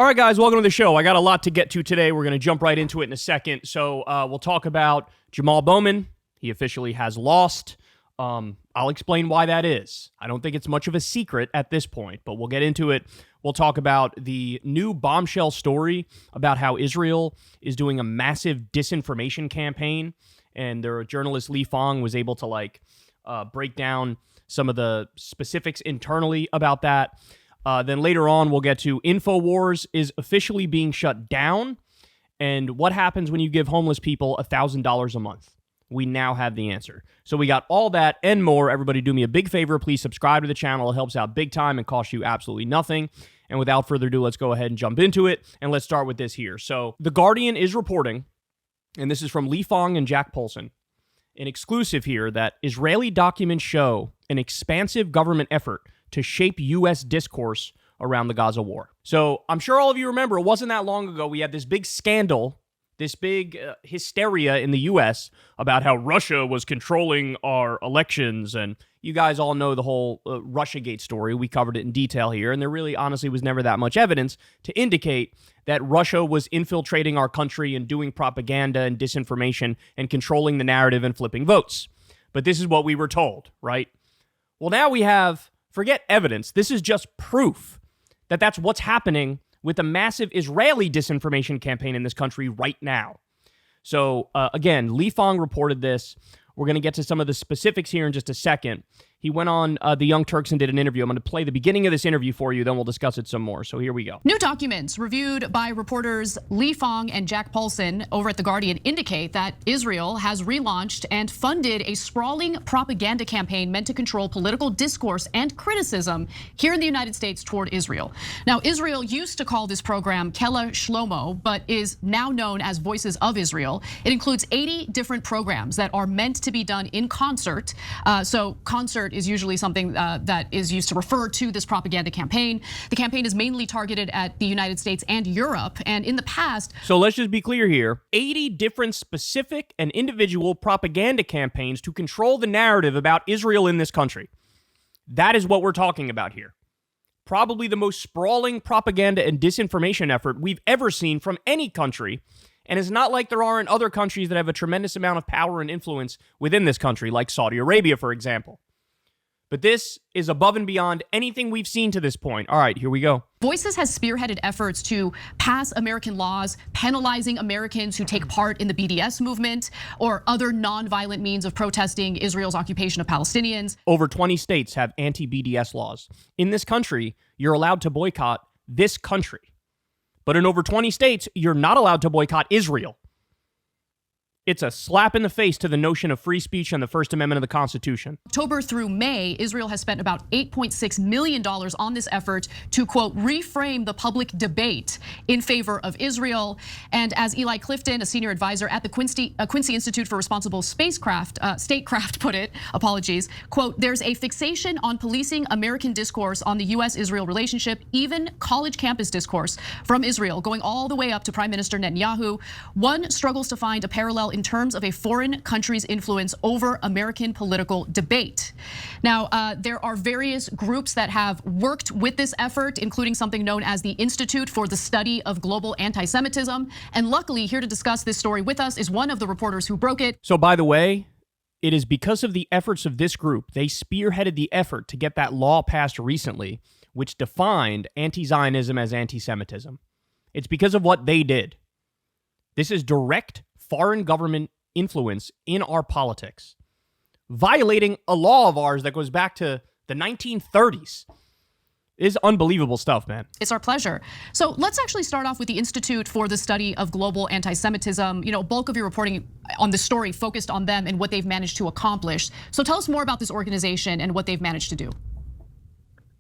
All right, guys, welcome to the show. I got a lot to get to today. We're going to jump right into it in a second. So we'll talk about Jamal Bowman. He officially has lost. I'll explain why that is. I don't think it's much of a secret at this point, but we'll get into it. We'll talk about the new Bombshell story about how Israel is doing a massive disinformation campaign, and their journalist Lee Fong was able to break down some of the specifics internally about that. Then later on, we'll get to InfoWars is officially being shut down, and what happens when you give homeless people $1,000 a month. We now have the answer. So we got all that and more. Everybody do me a big favor. Please subscribe to the channel. It helps out big time and costs you absolutely nothing. And without further ado, let's go ahead and jump into it. And let's start with this here. So The Guardian is reporting, and this is from Lee Fong and Jack Poulsen, an exclusive here, that Israeli documents show an expansive government effort to shape U.S. discourse around the Gaza war. So I'm sure all of you remember, it wasn't that long ago, we had this big scandal, this big hysteria in the U.S. about how Russia was controlling our elections. And you guys all know the whole Russiagate story. We covered it in detail here. And there really honestly was never that much evidence to indicate that Russia was infiltrating our country and doing propaganda and disinformation and controlling the narrative and flipping votes. But this is what we were told, right? Well, now we have, forget evidence, this is just proof that that's what's happening with a massive Israeli disinformation campaign in this country right now. So, again, Lee Fong reported this. We're going to get to some of the specifics here in just a second. He went on the Young Turks and did an interview. I'm going to play the beginning of this interview for you, then we'll discuss it some more. So here we go. New documents reviewed by reporters Lee Fong and Jack Poulsen over at The Guardian indicate that Israel has relaunched and funded a sprawling propaganda campaign meant to control political discourse and criticism here in the United States toward Israel. Now, Israel used to call this program Kela Shlomo, but is now known as Voices of Israel. It includes 80 different programs that are meant to be done in concert. So concert is usually something that is used to refer to this propaganda campaign. The campaign is mainly targeted at the United States and Europe. And in the past... So let's just be clear here. 80 different specific and individual propaganda campaigns to control the narrative about Israel in this country. That is what we're talking about here. Probably the most sprawling propaganda and disinformation effort we've ever seen from any country. And it's not like there aren't other countries that have a tremendous amount of power and influence within this country, like Saudi Arabia, for example. But this is above and beyond anything we've seen to this point. All right, here we go. Voices has spearheaded efforts to pass American laws penalizing Americans who take part in the BDS movement or other nonviolent means of protesting Israel's occupation of Palestinians. Over 20 states have anti-BDS laws. In this country, you're allowed to boycott this country. But in over 20 states, you're not allowed to boycott Israel. It's a slap in the face to the notion of free speech and the First Amendment of the Constitution. October through May, Israel has spent about $8.6 million on this effort to, quote, reframe the public debate in favor of Israel. And as Eli Clifton, a senior advisor at the Quincy Institute for Responsible Statecraft put it, apologies, quote, there's a fixation on policing American discourse on the US-Israel relationship, even college campus discourse from Israel, going all the way up to Prime Minister Netanyahu. One struggles to find a parallel in terms of a foreign country's influence over American political debate. Now, there are various groups that have worked with this effort, including something known as the Institute for the Study of Global Anti-Semitism. And luckily, here to discuss this story with us is one of the reporters who broke it. So by the way, it is because of the efforts of this group, they spearheaded the effort to get that law passed recently, which defined anti-Zionism as anti-Semitism. It's because of what they did. This is direct foreign government influence in our politics, violating a law of ours that goes back to the 1930s. Is unbelievable stuff, man. It's our pleasure. So let's actually start off with the Institute for the Study of Global Anti-Semitism. You know, bulk of your reporting on the story focused on them and what they've managed to accomplish. So tell us more about this organization and what they've managed to do.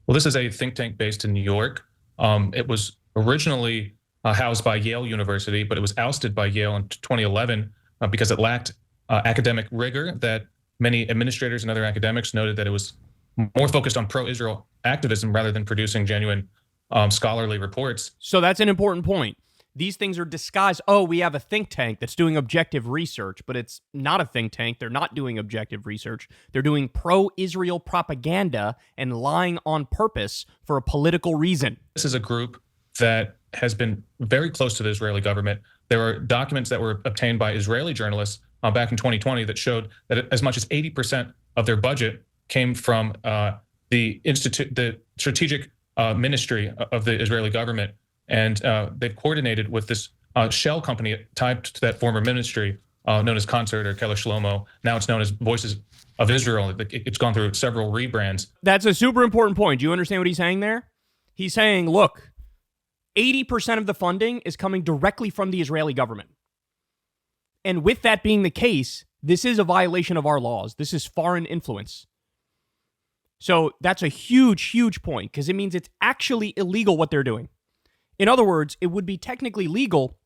Well, this is a think tank based in New York. It was originally housed by Yale University, but it was ousted by Yale in 2011 because it lacked academic rigor that many administrators and other academics noted that it was more focused on pro-Israel activism rather than producing genuine scholarly reports. So that's an important point. These things are disguised. Oh, we have a think tank that's doing objective research, but it's not a think tank. They're not doing objective research. They're doing pro-Israel propaganda and lying on purpose for a political reason. This is a group that has been very close to the Israeli government. There are documents that were obtained by Israeli journalists back in 2020 that showed that as much as 80% of their budget came from the strategic ministry of the Israeli government, and they've coordinated with this shell company tied to that former ministry, known as Concert or Keller Shlomo. Now it's known as Voices of Israel. It's gone through several rebrands. That's a super important point. Do you understand what he's saying there? He's saying, look, 80% of the funding is coming directly from the Israeli government. And with that being the case, this is a violation of our laws. This is foreign influence. So that's a huge, huge point, because it means it's actually illegal what they're doing. In other words, it would be technically legal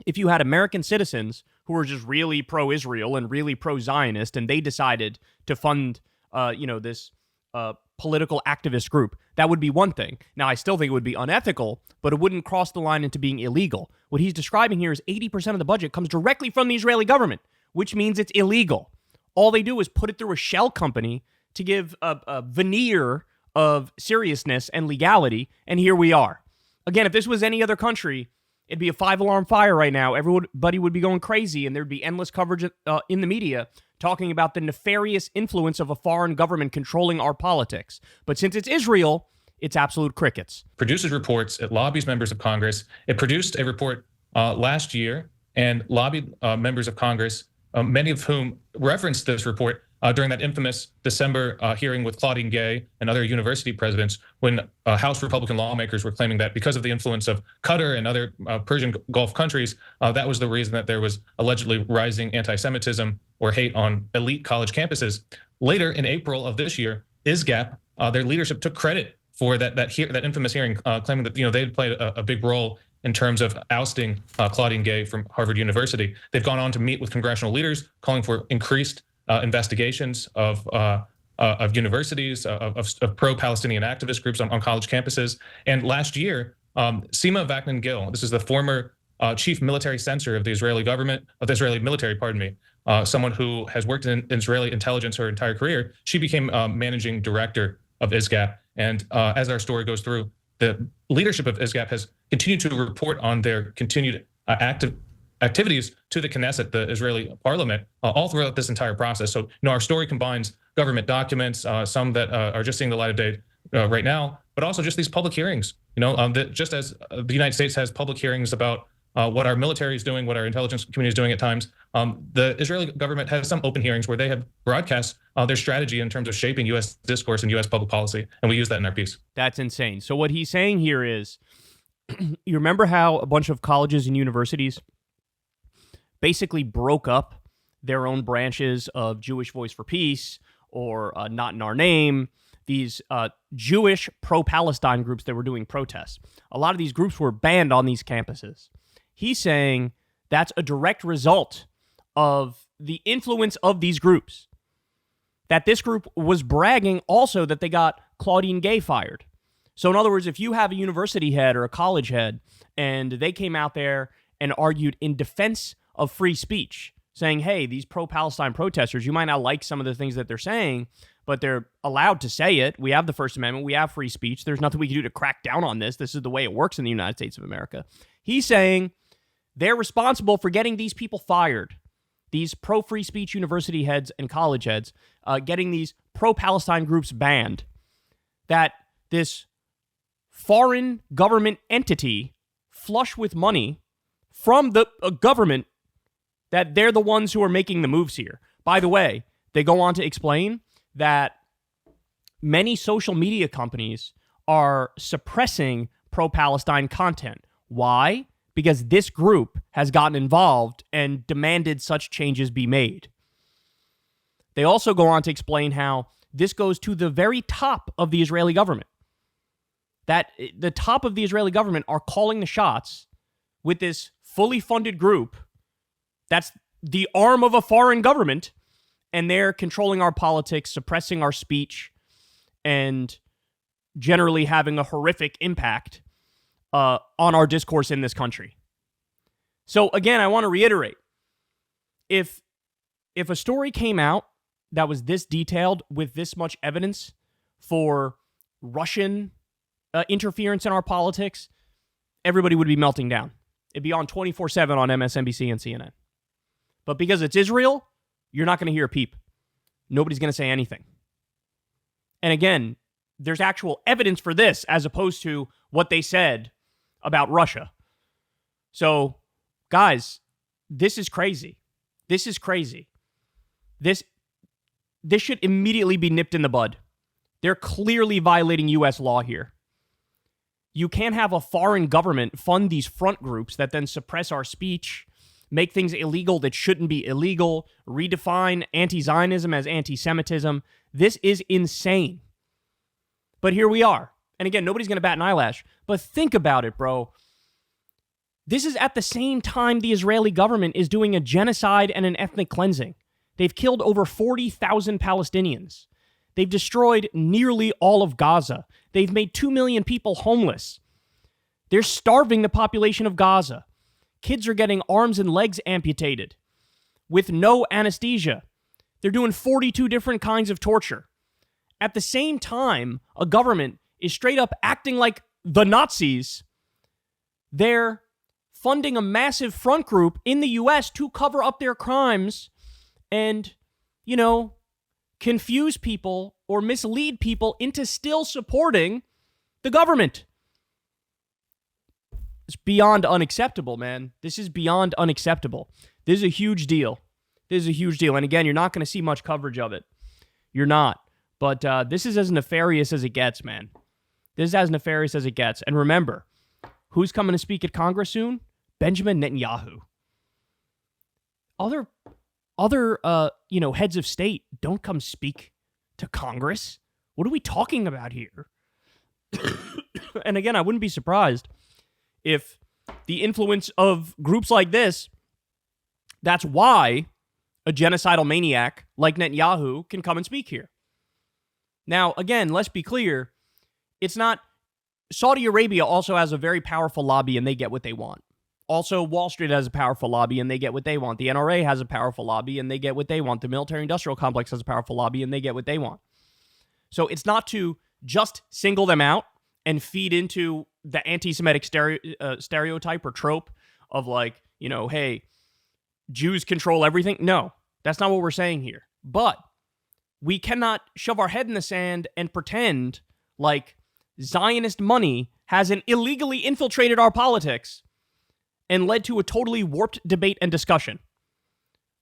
if you had American citizens who were just really pro-Israel and really pro-Zionist, and they decided to fund, this political activist group. That would be one thing. Now, I still think it would be unethical, but it wouldn't cross the line into being illegal. What he's describing here is 80% of the budget comes directly from the Israeli government, which means it's illegal. All they do is put it through a shell company to give a veneer of seriousness and legality, and here we are. Again, if this was any other country, it'd be a 5-alarm fire right now. Everybody would be going crazy, and there'd be endless coverage in the media talking about the nefarious influence of a foreign government controlling our politics. But since it's Israel, it's absolute crickets. Produces reports, it lobbies members of Congress. It produced a report last year and lobbied members of Congress, many of whom referenced this report during that infamous December hearing with Claudine Gay and other university presidents, when House Republican lawmakers were claiming that because of the influence of Qatar and other Persian Gulf countries, that was the reason that there was allegedly rising anti-Semitism or hate on elite college campuses. Later in April of this year, ISGAP, their leadership took credit for that infamous hearing, claiming that they had played a big role in terms of ousting Claudine Gay from Harvard University. They've gone on to meet with congressional leaders, calling for increased investigations of universities, of pro-Palestinian activist groups on college campuses. And last year, Sima Vaknin-Gil, this is the former chief military censor of the Israeli government, of the Israeli military, someone who has worked in Israeli intelligence her entire career, she became managing director of ISGAP. And as our story goes through, the leadership of ISGAP has continued to report on their continued activities to the Knesset, the Israeli parliament, all throughout this entire process. So, our story combines government documents, some that are just seeing the light of day right now, but also just these public hearings. Just as the United States has public hearings about what our military is doing, what our intelligence community is doing at times, the Israeli government has some open hearings where they have broadcast their strategy in terms of shaping U.S. discourse and U.S. public policy, and we use that in our piece. That's insane. So what he's saying here is, you remember how a bunch of colleges and universities basically broke up their own branches of Jewish Voice for Peace or Not in Our Name, these Jewish pro-Palestine groups that were doing protests. A lot of these groups were banned on these campuses. He's saying that's a direct result of the influence of these groups. That this group was bragging also that they got Claudine Gay fired. So in other words, if you have a university head or a college head and they came out there and argued in defense of free speech, saying, hey, these pro-Palestine protesters, you might not like some of the things that they're saying, but they're allowed to say it. We have the First Amendment. We have free speech. There's nothing we can do to crack down on this. This is the way it works in the United States of America. He's saying they're responsible for getting these people fired, these pro-free speech university heads and college heads, getting these pro-Palestine groups banned, that this foreign government entity flush with money from the government, that they're the ones who are making the moves here. By the way, they go on to explain that many social media companies are suppressing pro-Palestine content. Why? Because this group has gotten involved and demanded such changes be made. They also go on to explain how this goes to the very top of the Israeli government. That the top of the Israeli government are calling the shots with this fully funded group that's the arm of a foreign government, and they're controlling our politics, suppressing our speech, and generally having a horrific impact on our discourse in this country. So again, I want to reiterate, if a story came out that was this detailed with this much evidence for Russian interference in our politics, everybody would be melting down. It'd be on 24/7 on MSNBC and CNN. But because it's Israel, you're not going to hear a peep. Nobody's going to say anything. And again, there's actual evidence for this as opposed to what they said about Russia. So, guys, this is crazy. This is crazy. This should immediately be nipped in the bud. They're clearly violating U.S. law here. You can't have a foreign government fund these front groups that then suppress our speech, make things illegal that shouldn't be illegal, redefine anti-Zionism as anti-Semitism. This is insane. But here we are. And again, nobody's going to bat an eyelash. But think about it, bro. This is at the same time the Israeli government is doing a genocide and an ethnic cleansing. They've killed over 40,000 Palestinians. They've destroyed nearly all of Gaza. They've made 2 million people homeless. They're starving the population of Gaza. Kids are getting arms and legs amputated with no anesthesia. They're doing 42 different kinds of torture. At the same time, a government is straight up acting like the Nazis. They're funding a massive front group in the U.S. to cover up their crimes and, confuse people or mislead people into still supporting the government. It's beyond unacceptable, man. This is beyond unacceptable. This is a huge deal. This is a huge deal. And again, you're not going to see much coverage of it. You're not. But this is as nefarious as it gets, man. This is as nefarious as it gets. And remember, who's coming to speak at Congress soon? Benjamin Netanyahu. Other heads of state don't come speak to Congress. What are we talking about here? And again, I wouldn't be surprised if the influence of groups like this, that's why a genocidal maniac like Netanyahu can come and speak here. Now, again, let's be clear. It's not... Saudi Arabia also has a very powerful lobby and they get what they want. Also, Wall Street has a powerful lobby and they get what they want. The NRA has a powerful lobby and they get what they want. The military-industrial complex has a powerful lobby and they get what they want. So it's not to just single them out and feed into the anti-Semitic stereotype or trope of hey, Jews control everything. No, that's not what we're saying here. But we cannot shove our head in the sand and pretend like Zionist money hasn't illegally infiltrated our politics and led to a totally warped debate and discussion.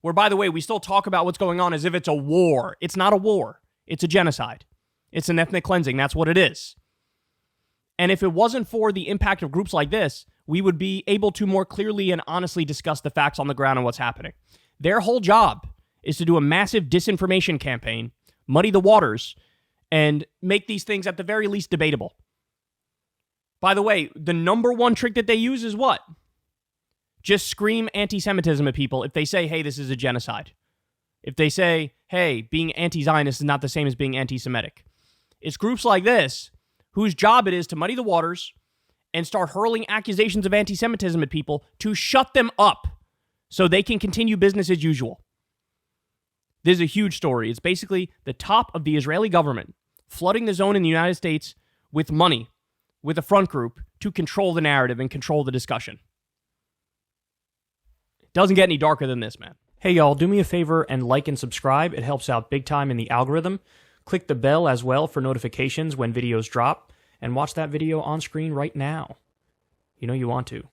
Where, by the way, we still talk about what's going on as if it's a war. It's not a war. It's a genocide. It's an ethnic cleansing. That's what it is. And if it wasn't for the impact of groups like this, we would be able to more clearly and honestly discuss the facts on the ground and what's happening. Their whole job is to do a massive disinformation campaign, muddy the waters, and make these things at the very least debatable. By the way, the number one trick that they use is what? Just scream anti-Semitism at people if they say, hey, this is a genocide. If they say, hey, being anti-Zionist is not the same as being anti-Semitic. It's groups like this whose job it is to muddy the waters and start hurling accusations of anti-Semitism at people to shut them up so they can continue business as usual. This is a huge story. It's basically the top of the Israeli government flooding the zone in the United States with money, with a front group to control the narrative and control the discussion. It doesn't get any darker than this, man. Hey, y'all, do me a favor and like and subscribe. It helps out big time in the algorithm. Click the bell as well for notifications when videos drop, and watch that video on screen right now. You know you want to.